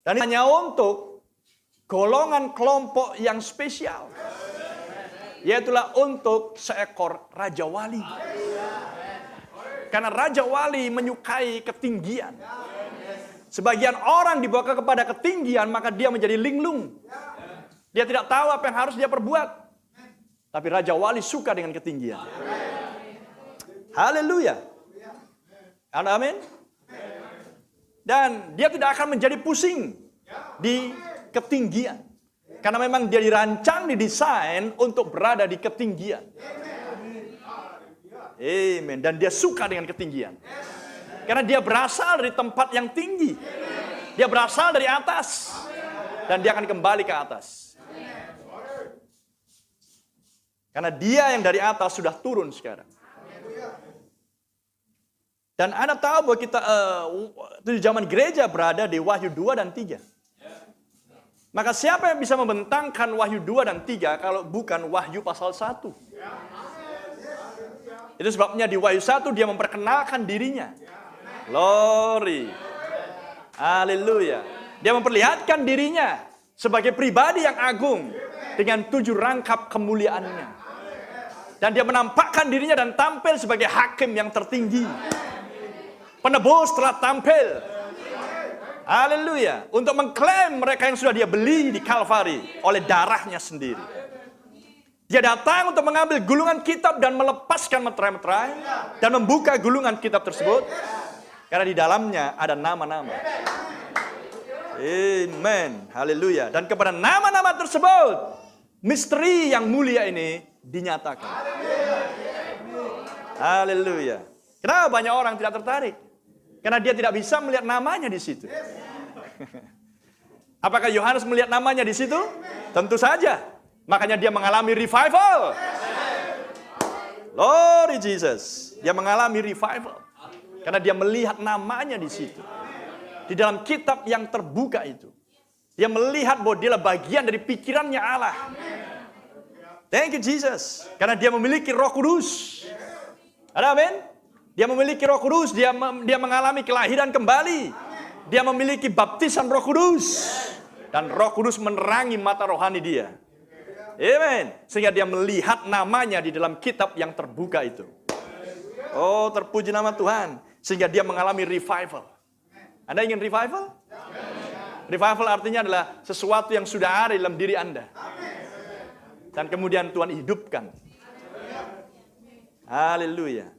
Dan hanya untuk golongan kelompok yang spesial. Yaitulah untuk seekor Raja Wali. Karena Raja Wali menyukai ketinggian. Sebagian orang dibawa kepada ketinggian, maka dia menjadi linglung. Dia tidak tahu apa yang harus dia perbuat. Tapi Raja Wali suka dengan ketinggian. Haleluya. Amin. Dan dia tidak akan menjadi pusing di ketinggian. Karena memang dia dirancang, didesain untuk berada di ketinggian. Amin. Dan dia suka dengan ketinggian. Karena dia berasal dari tempat yang tinggi. Dia berasal dari atas. Dan dia akan kembali ke atas. Karena dia yang dari atas sudah turun sekarang. Dan Anda tahu bahwa kita di zaman gereja berada di Wahyu 2 dan 3. Maka siapa yang bisa membentangkan Wahyu 2 dan 3 kalau bukan Wahyu pasal 1? Itu sebabnya di Wahyu 1 dia memperkenalkan dirinya. Glory. Haleluya. Dia memperlihatkan dirinya sebagai pribadi yang agung dengan 7 rangkap kemuliaannya. Dan dia menampakkan dirinya dan tampil sebagai hakim yang tertinggi. Penebus telah tampil. Haleluya. Untuk mengklaim mereka yang sudah dia beli di Kalvari oleh darahnya sendiri. Dia datang untuk mengambil gulungan kitab dan melepaskan meterai-meterai. Dan membuka gulungan kitab tersebut. Karena di dalamnya ada nama-nama. Amen. Haleluya. Dan kepada nama-nama tersebut, misteri yang mulia ini dinyatakan. Haleluya. Kenapa banyak orang tidak tertarik? Karena dia tidak bisa melihat namanya di situ. Apakah Yohanes melihat namanya di situ? Tentu saja. Makanya dia mengalami revival. Lord Jesus. Dia mengalami revival. Karena dia melihat namanya di situ. Di dalam kitab yang terbuka itu. Dia melihat bahwa dia bagian dari pikirannya Allah. Thank you Jesus. Karena dia memiliki Roh Kudus. Ada amin? Dia memiliki Roh Kudus, dia mengalami kelahiran kembali. Dia memiliki baptisan Roh Kudus. Dan Roh Kudus menerangi mata rohani dia. Amen. Sehingga dia melihat namanya di dalam kitab yang terbuka itu. Oh, terpuji nama Tuhan. Sehingga dia mengalami revival. Anda ingin revival? Revival artinya adalah sesuatu yang sudah ada dalam diri Anda. Dan kemudian Tuhan hidupkan. Haleluya.